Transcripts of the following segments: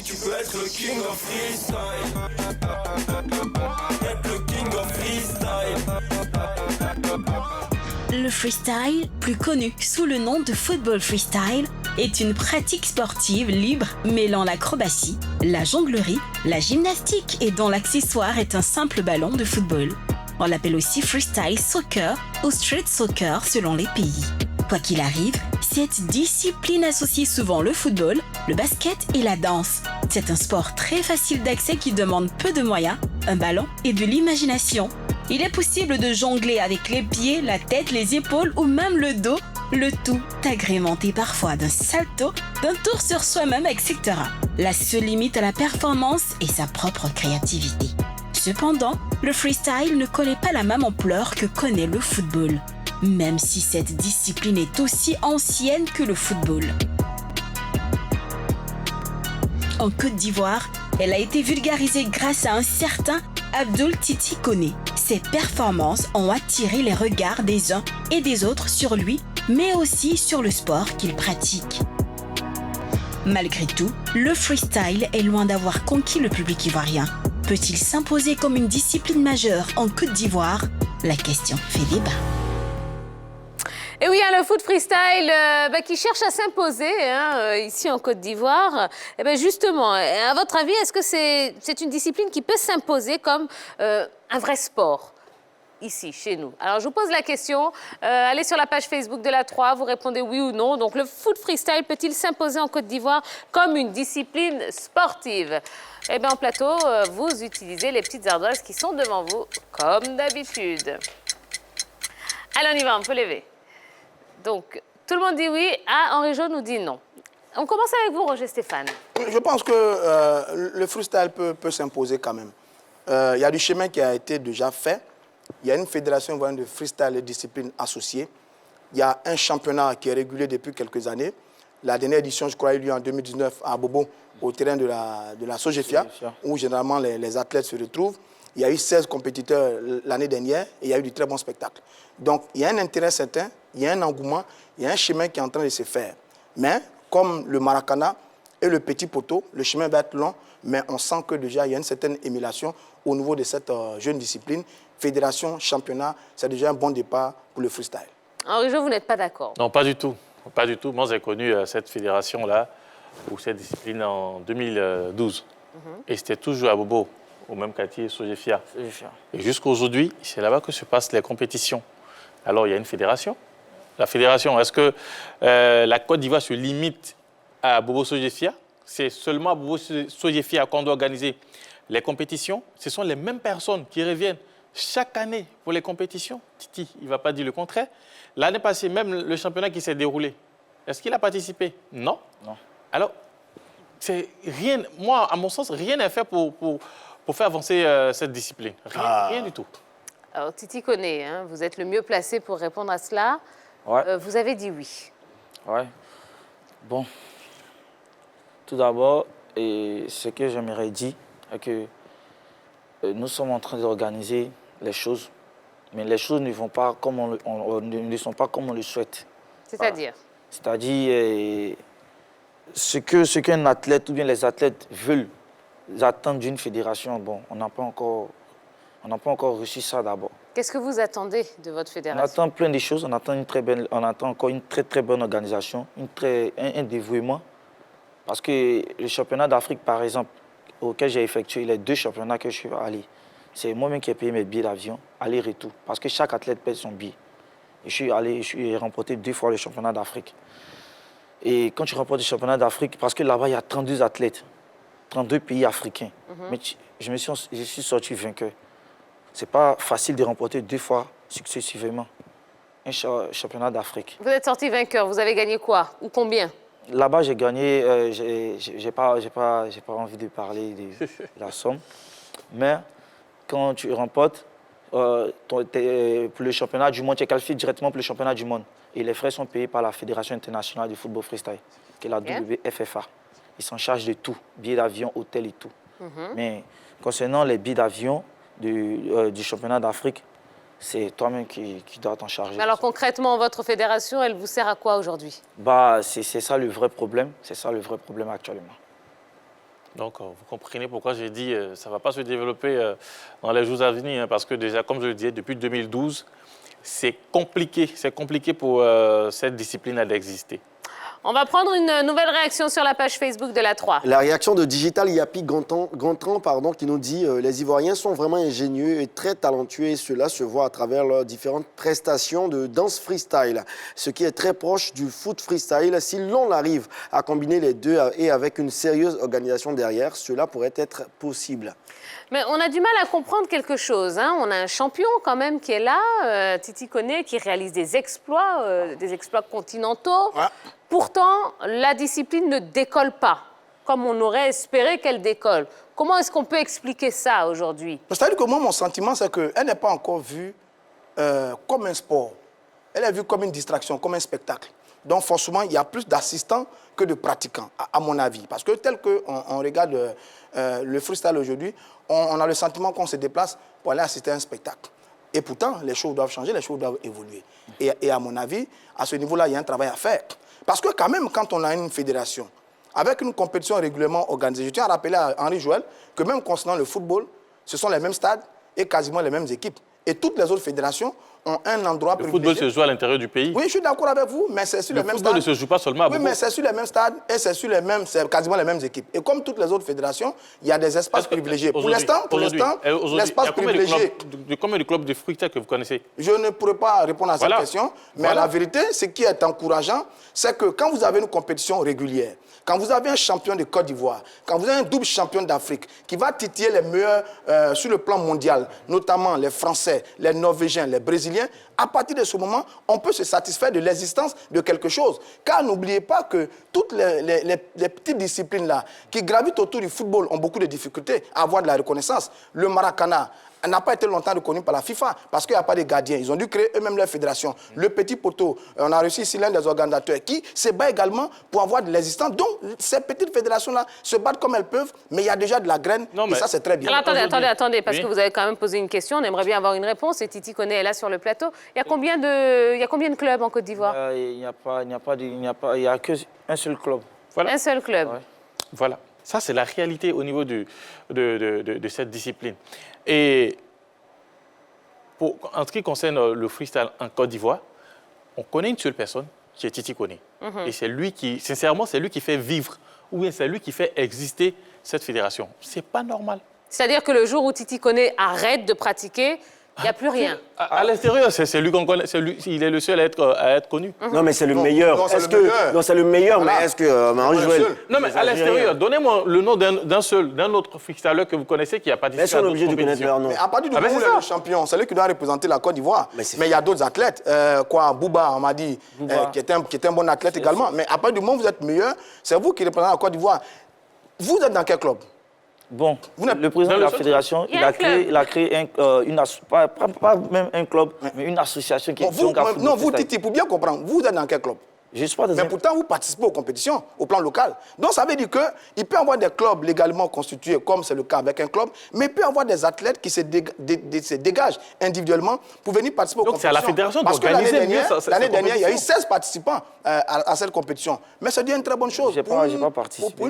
dit tu peux être le king of freestyle. Être le king of freestyle. Le freestyle, plus connu sous le nom de football freestyle, est une pratique sportive libre mêlant l'acrobatie, la jonglerie, la gymnastique et dont l'accessoire est un simple ballon de football. On l'appelle aussi freestyle soccer ou street soccer selon les pays. Quoi qu'il arrive, cette discipline associe souvent le football, le basket et la danse. C'est un sport très facile d'accès qui demande peu de moyens, un ballon et de l'imagination. Il est possible de jongler avec les pieds, la tête, les épaules ou même le dos, le tout agrémenté parfois d'un salto, d'un tour sur soi-même, etc. La seule limite à la performance est sa propre créativité. Cependant, le freestyle ne connaît pas la même ampleur que connaît le football, même si cette discipline est aussi ancienne que le football. En Côte d'Ivoire, elle a été vulgarisée grâce à un certain Abdoul Titi Koné. Ses performances ont attiré les regards des uns et des autres sur lui, mais aussi sur le sport qu'il pratique. Malgré tout, le freestyle est loin d'avoir conquis le public ivoirien. Peut-il s'imposer comme une discipline majeure en Côte d'Ivoire? La question fait débat. Et oui, le foot freestyle qui cherche à s'imposer ici en Côte d'Ivoire. Justement, à votre avis, est-ce que c'est une discipline qui peut s'imposer comme un vrai sport ici, chez nous? Alors, je vous pose la question. Allez sur la page Facebook de la 3, vous répondez oui ou non. Donc, le foot freestyle peut-il s'imposer en Côte d'Ivoire comme une discipline sportive? Eh bien, en plateau, vous utilisez les petites ardoises qui sont devant vous, comme d'habitude. Allez, on y va, on peut lever. Donc, tout le monde dit oui. Henri-Jo nous dit non. On commence avec vous, Roger Stéphane. Je pense que le freestyle peut s'imposer quand même. Il y a du chemin qui a été déjà fait. Il y a une fédération de freestyle et disciplines associées. Il y a un championnat qui est régulé depuis quelques années. La dernière édition, je crois, a eu lieu en 2019 à Bobo, au terrain de la Sogefia, où généralement les athlètes se retrouvent. Il y a eu 16 compétiteurs l'année dernière et il y a eu du très bon spectacle. Donc, il y a un intérêt certain, il y a un engouement, il y a un chemin qui est en train de se faire. Mais, comme le Maracana et le petit poteau, le chemin va être long, mais on sent que déjà, il y a une certaine émulation au niveau de cette jeune discipline. Fédération, championnat, c'est déjà un bon départ pour le freestyle. Henri-Jo, vous n'êtes pas d'accord? Non, pas du tout. Pas du tout. Moi, j'ai connu cette fédération-là, ou cette discipline en 2012. Et c'était toujours à Bobo, au même quartier, Sogefia. Et jusqu'à aujourd'hui, c'est là-bas que se passent les compétitions. Alors, il y a une fédération. La fédération, est-ce que la Côte d'Ivoire se limite à Bobo Sogefia? C'est seulement à Bobo Sogefia qu'on doit organiser les compétitions. Ce sont les mêmes personnes qui reviennent chaque année pour les compétitions. Titi, il ne va pas dire le contraire. L'année passée, même le championnat qui s'est déroulé, est-ce qu'il a participé? Non. Alors, c'est rien, moi, à mon sens, rien n'est fait pour faire avancer cette discipline. Rien du tout. Alors, Titi Koné, vous êtes le mieux placé pour répondre à cela. Ouais. Vous avez dit oui. Ouais. Bon. Tout d'abord, ce que j'aimerais dire est que nous sommes en train d'organiser les choses, mais les choses ne vont pas comme ne sont pas comme on le souhaite. C'est-à-dire? C'est-à-dire ce qu'un athlète ou bien les athlètes veulent attendre d'une fédération, bon, on n'a pas encore reçu ça d'abord. Qu'est-ce que vous attendez de votre On fédération? attend plein de choses, on attend encore une très bonne organisation, un dévouement. Parce que le championnat d'Afrique, par exemple, auquel j'ai effectué les 2 championnats que je suis allé, c'est moi-même qui ai payé mes billets d'avion, aller-retour. Parce que chaque athlète paye son billet. Et je suis remporté 2 fois le championnat d'Afrique. Et quand tu remportes le championnat d'Afrique, parce que là-bas, il y a 32 athlètes, 32 pays africains. Mais je suis sorti vainqueur. Ce n'est pas facile de remporter 2 fois successivement un championnat d'Afrique. Vous êtes sorti vainqueur, vous avez gagné quoi? Ou combien? Là-bas, j'ai gagné, j'ai pas envie de parler de la somme. Mais quand tu remportes, pour le championnat du monde, tu es qualifié directement pour le championnat du monde. Et les frais sont payés par la Fédération internationale du football freestyle, qui est la WFFA. Ils s'en chargent de tout, billets d'avion, hôtel et tout. Mais concernant les billets d'avion du championnat d'Afrique, c'est toi-même qui dois t'en charger. Alors concrètement, votre fédération, elle vous sert à quoi aujourd'hui? C'est ça le vrai problème. C'est ça le vrai problème actuellement. Donc, vous comprenez pourquoi j'ai dit ça ne va pas se développer dans les jours à venir, hein, parce que déjà, comme je le disais, depuis 2012, c'est compliqué pour cette discipline d'exister. On va prendre une nouvelle réaction sur la page Facebook de la 3. La réaction de Digital Yapi Gontran, qui nous dit les Ivoiriens sont vraiment ingénieux et très talentueux et cela se voit à travers leurs différentes prestations de danse freestyle, ce qui est très proche du foot freestyle. Si l'on arrive à combiner les deux et avec une sérieuse organisation derrière, cela pourrait être possible. Mais on a du mal à comprendre quelque chose. Hein. On a un champion quand même qui est là, Titi Koné, qui réalise des exploits continentaux. Ouais. Pourtant, la discipline ne décolle pas, comme on aurait espéré qu'elle décolle. Comment est-ce qu'on peut expliquer ça aujourd'hui? C'est-à-dire que moi, mon sentiment, c'est qu'elle n'est pas encore vue comme un sport. Elle est vue comme une distraction, comme un spectacle. Donc, forcément, il y a plus d'assistants que de pratiquants, à mon avis. Parce que tel qu'on regarde le freestyle aujourd'hui, on a le sentiment qu'on se déplace pour aller assister à un spectacle. Et pourtant, les choses doivent changer, les choses doivent évoluer. Et à mon avis, à ce niveau-là, il y a un travail à faire. Parce que quand même, quand on a une fédération, avec une compétition régulièrement organisée, je tiens à rappeler à Henri Joël que même concernant le football, ce sont les mêmes stades et quasiment les mêmes équipes. Et toutes les autres fédérations ont un endroit privilégié. Le football se joue à l'intérieur du pays. Oui, je suis d'accord avec vous, mais c'est sur les mêmes stades. Le football ne se joue pas seulement à Bobo. Oui, mais c'est sur les mêmes stades et c'est quasiment les mêmes équipes. Et comme toutes les autres fédérations, il y a des espaces privilégiés. Pour l'instant, l'espace privilégié... Combien de clubs de freestyle que vous connaissez? Je ne pourrais pas répondre à cette question, mais la vérité, ce qui est encourageant, c'est que quand vous avez une compétition régulière, quand vous avez un champion de Côte d'Ivoire, quand vous avez un double champion d'Afrique qui va titiller les meilleurs sur le plan mondial, notamment les Français, les Norvégiens, les Brésiliens, à partir de ce moment, on peut se satisfaire de l'existence de quelque chose. Car n'oubliez pas que toutes les petites disciplines-là qui gravitent autour du football ont beaucoup de difficultés à avoir de la reconnaissance. Le Maracana n'a pas été longtemps reconnu par la FIFA parce qu'il n'y a pas de gardiens. Ils ont dû créer eux-mêmes leur fédération. Le petit poteau, on a reçu ici l'un des organisateurs qui se bat également pour avoir de l'existence. Donc, ces petites fédérations-là se battent comme elles peuvent, mais il y a déjà de la graine et ça, c'est très bien. Alors, attendez, parce que vous avez quand même posé une question. On aimerait bien avoir une réponse et Titi Koné est là sur le plateau. Il y a combien de clubs en Côte d'Ivoire? Il n'y a qu'un seul club. Voilà. Un seul club. Ouais. Voilà. Ça, c'est la réalité au niveau de cette discipline. Et en ce qui concerne le freestyle en Côte d'Ivoire, on connaît une seule personne qui est Titi Koné. Et c'est lui qui, sincèrement, c'est lui qui fait vivre, ou bien c'est lui qui fait exister cette fédération. C'est pas normal. C'est-à-dire que le jour où Titi Koné arrête de pratiquer, il n'y a plus rien. À l'extérieur, c'est lui qu'on connaît. Il est le seul à être connu. Non, mais c'est le meilleur. Non, c'est le meilleur, mais est-ce que Marie-Joëlle... Non, mais à l'extérieur, donnez-moi le nom d'un autre freestyler que vous connaissez qui n'a pas Est-ce qu'on est obligé de connaître leur nom? Mais à partir du moment où il est le champion, c'est lui qui doit représenter la Côte d'Ivoire. Mais il y a d'autres athlètes. Bouba, on m'a dit, qui est un bon athlète également. Mais à partir du moment où vous êtes meilleur, c'est vous qui représentez la Côte d'Ivoire. Vous êtes dans quel club? Bon, le président de la fédération, il a créé pas même un club, mais une association qui est... Non, vous, Titi, pour bien comprendre, vous êtes dans quel club? Je suis pas dans Mais pourtant, vous participez aux compétitions au plan local. Donc, ça veut dire qu'il peut y avoir des clubs légalement constitués, comme c'est le cas avec un club, mais il peut y avoir des athlètes qui se dégagent individuellement pour venir participer aux compétitions. Donc, c'est à la fédération d'organiser. d'organiser L'année dernière, il y a eu 16 participants à cette compétition. Mais ça dit une très bonne chose. Je n'ai pas participé.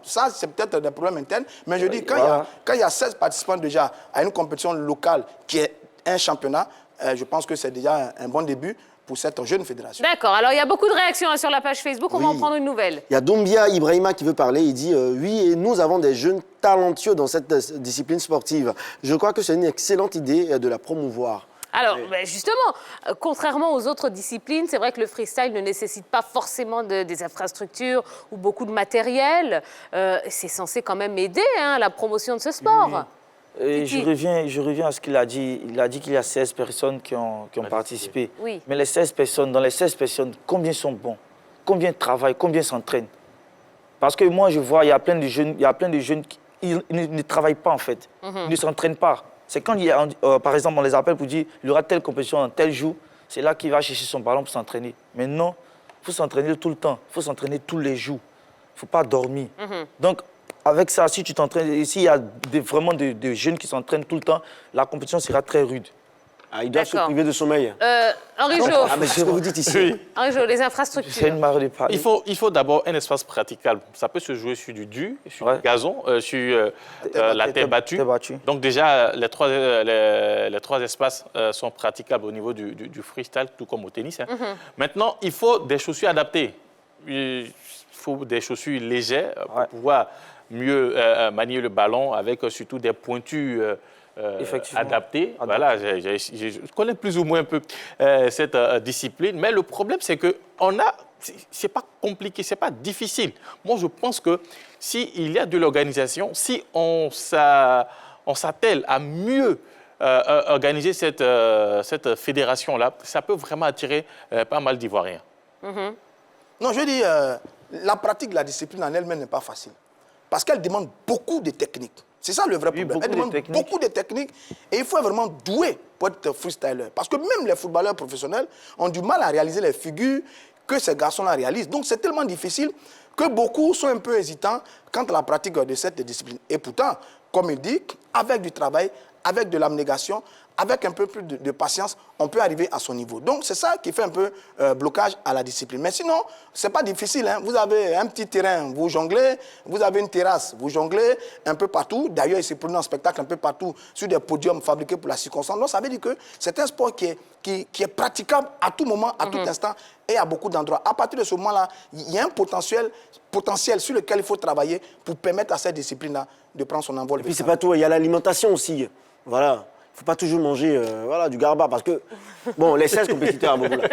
Ça, c'est peut-être des problèmes internes. Mais je dis, quand il y a 16 participants déjà à une compétition locale qui est un championnat, je pense que c'est déjà un bon début pour cette jeune fédération. D'accord. Alors, il y a beaucoup de réactions sur la page Facebook. On va en prendre une nouvelle. Il y a Doumbia Ibrahima qui veut parler. Il dit oui, et nous avons des jeunes talentueux dans cette discipline sportive. Je crois que c'est une excellente idée de la promouvoir. Alors, justement, contrairement aux autres disciplines, c'est vrai que le freestyle ne nécessite pas forcément des infrastructures ou beaucoup de matériel. C'est censé quand même aider à la promotion de ce sport. Oui. Et je reviens à ce qu'il a dit. Il a dit qu'il y a 16 personnes qui ont participé. Oui. Mais dans les 16 personnes, combien sont bons? Combien travaillent? Combien s'entraînent? Parce que moi, je vois, il y a plein de jeunes qui ne travaillent pas, en fait. Ils ne s'entraînent pas. C'est quand, par exemple, on les appelle pour dire il y aura telle compétition en tel jour, c'est là qu'il va chercher son ballon pour s'entraîner. Mais non, il faut s'entraîner tout le temps. Il faut s'entraîner tous les jours. Il ne faut pas dormir. Donc, avec ça, si tu t'entraînes, s'il y a vraiment des jeunes qui s'entraînent tout le temps, la compétition sera très rude. Ah, ils doivent se D'accord. priver de sommeil. Henri Jo, Ah, mais c'est ce que vous dites ici. Oui. Henri Jo, les C'est infrastructures. une marque de Paris. Il faut d'abord un espace praticable. Ça peut se jouer sur du dur, sur Ouais. du gazon, sur la terre battue. Terre battue. Donc déjà, les trois espaces sont praticables au niveau du freestyle, tout comme au tennis. Hein. Maintenant, il faut des chaussures adaptées. Il faut des chaussures légères pour Ouais. pouvoir mieux manier le ballon avec surtout des pointures Effectivement. adaptées. Voilà, je connais plus ou moins un peu cette discipline. Mais le problème, c'est que c'est pas compliqué, c'est pas difficile. Moi, je pense que s'il y a de l'organisation, si on s'attelle à mieux organiser cette fédération-là, ça peut vraiment attirer pas mal d'Ivoiriens. Non, je dis, la pratique de la discipline en elle-même n'est pas facile. Parce qu'elle demande beaucoup de techniques. C'est ça le vrai Oui, problème. beaucoup Elle de demande techniques. beaucoup de techniques et il faut être vraiment doué pour être freestyler. Parce que même les footballeurs professionnels ont du mal à réaliser les figures que ces garçons-là réalisent. Donc c'est tellement difficile que beaucoup sont un peu hésitants quant à la pratique de cette discipline. Et pourtant, comme il dit, avec du travail, avec de l'abnégation, avec un peu plus de patience, on peut arriver à son niveau. Donc, c'est ça qui fait un peu blocage à la discipline. Mais sinon, ce n'est pas difficile. Hein. Vous avez un petit terrain, vous jonglez. Vous avez une terrasse, vous jonglez un peu partout. D'ailleurs, il se produit un spectacle un peu partout sur des podiums fabriqués pour la circonstance. Donc, ça veut dire que c'est un sport qui est praticable à tout moment, à tout instant et à beaucoup d'endroits. À partir de ce moment-là, il y a un potentiel sur lequel il faut travailler pour permettre à cette discipline-là de prendre son envol. Et puis, c'est pas tout. Il y a l'alimentation aussi. Voilà. Il ne faut pas toujours manger du garba parce que, bon, les 16 compétiteurs à Bobo, là.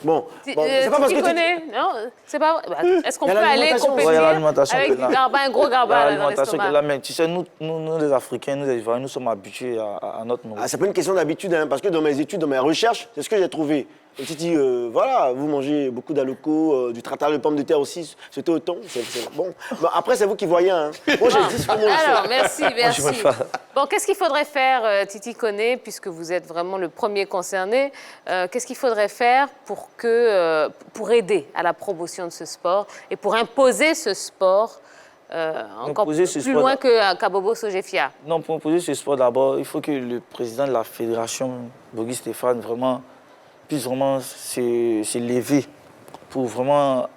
Bon, c'est pas parce que tu... connais, non, c'est pas vrai. Bah, est-ce qu'on Il y peut a aller l'alimentation. compétir Ouais, il y a l'alimentation avec qui est du là. garba, un gros garba là, dans L'alimentation qui est là, l'estomac? mais tu sais, nous les Africains, nous les Ivoiriens, nous sommes habitués à notre nourriture. Ah, c'est pas une question d'habitude, hein, parce que dans mes études, dans mes recherches, c'est ce que j'ai trouvé. Et tu dis, voilà, vous mangez beaucoup d'aloko, du tartare de pommes de terre aussi, c'était au thon, c'est bon. Bon. Après, c'est vous qui voyez, hein. Moi, j'ai dit ce que moi, je Alors, sais. merci, merci. préfère pas. Bon, qu'est-ce qu'il faudrait faire, Titi Koné, puisque vous êtes vraiment le premier concerné, qu'est-ce qu'il faudrait faire pour aider à la promotion de ce sport et pour imposer ce sport encore Imposer ce plus sport loin qu'à Bobo Sogefia? Non, pour imposer ce sport, d'abord, il faut que le président de la fédération, Bogi Stéphane, puisse vraiment s'élever pour vraiment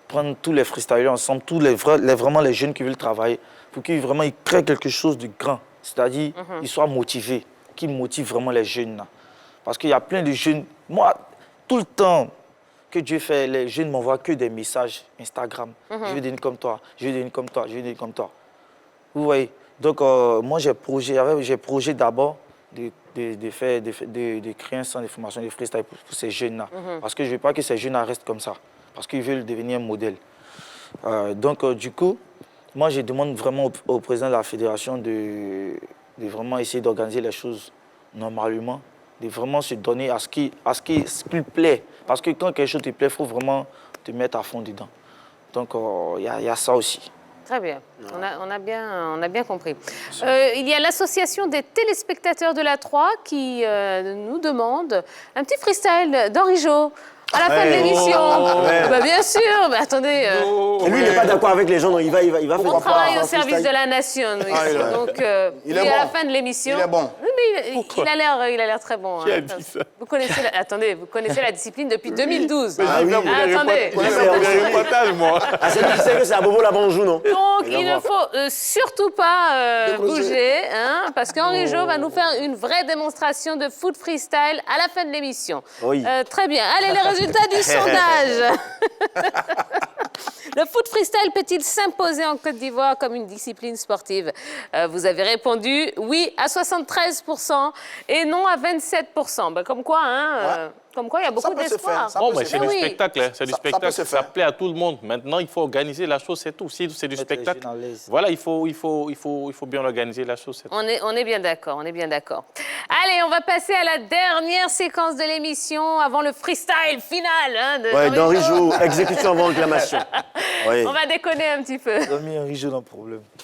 prendre tous les freestylers ensemble, vraiment les jeunes qui veulent travailler, pour qu'ils vraiment ils créent quelque chose de grand. C'est-à-dire qu'ils soient motivés, qu'ils motivent vraiment les jeunes. Là. Parce qu'il y a plein de jeunes. Moi, tout le temps que Dieu fait, les jeunes ne m'envoient que des messages Instagram. Je vais devenir comme toi, je vais devenir comme toi, je vais devenir comme toi. Vous voyez? Donc, moi, j'ai projet d'abord de créer un centre de formation de freestyle pour ces jeunes-là. Parce que je ne veux pas que ces jeunes-là restent comme ça. Parce qu'ils veulent devenir un modèle. Donc, du coup, moi, je demande vraiment au président de la fédération de vraiment essayer d'organiser les choses normalement, de vraiment se donner à ce qui lui plaît. Parce que quand quelque chose te plaît, il faut vraiment te mettre à fond dedans. Donc, il y a ça aussi. Très bien, on a bien compris. Il y a l'association des téléspectateurs de la 3 qui nous demande un petit freestyle d'Henri Jo à la fin de l'émission. Bah, bien sûr, mais attendez. Et lui, il n'est pas d'accord avec les gens, donc il va faire On travaille au un service freestyle. de la nation, nous, Ah, ici. il est- Donc, il est lui, à la bon. fin de l'émission. Il est bon. Oui, mais il a l'air très bon. Qui a hein. dit ça? Vous connaissez, attendez, vous connaissez la discipline depuis 2012. Ah oui. Attendez. Les reportages, moi. Ah, c'est lui qui sait que c'est à Bobo là-bas on joue, non? Donc, Il va il ne voir. faut surtout pas Décrocher. bouger, hein, parce qu'Henri Jo va nous faire une vraie démonstration de foot freestyle à la fin de l'émission. Oui. Très bien. Allez, les résultats du sondage. Le foot freestyle peut-il s'imposer en Côte d'Ivoire comme une discipline sportive? Vous avez répondu oui à 73% et non à 27%. Ben, comme quoi, hein, comme quoi, il y a beaucoup peut se d'espoir. faire, ça Bon, peut mais se c'est faire. du Oui. spectacle, hein. C'est du Ça peut spectacle, se ça faire. plaît à tout le monde. Maintenant, il faut organiser la chose, c'est tout. Si c'est du Mettre les spectacle, jeunes à l'aise. voilà, il faut bien organiser la chose, c'est tout. On est bien d'accord, on est bien d'accord. Allez, on va passer à la dernière séquence de l'émission avant le freestyle final. Hein, Ouais, d'Henri Jo, exécution avant réclamation. Oui. On va déconner un petit peu. Ils ont mis Henri Jo dans le problème.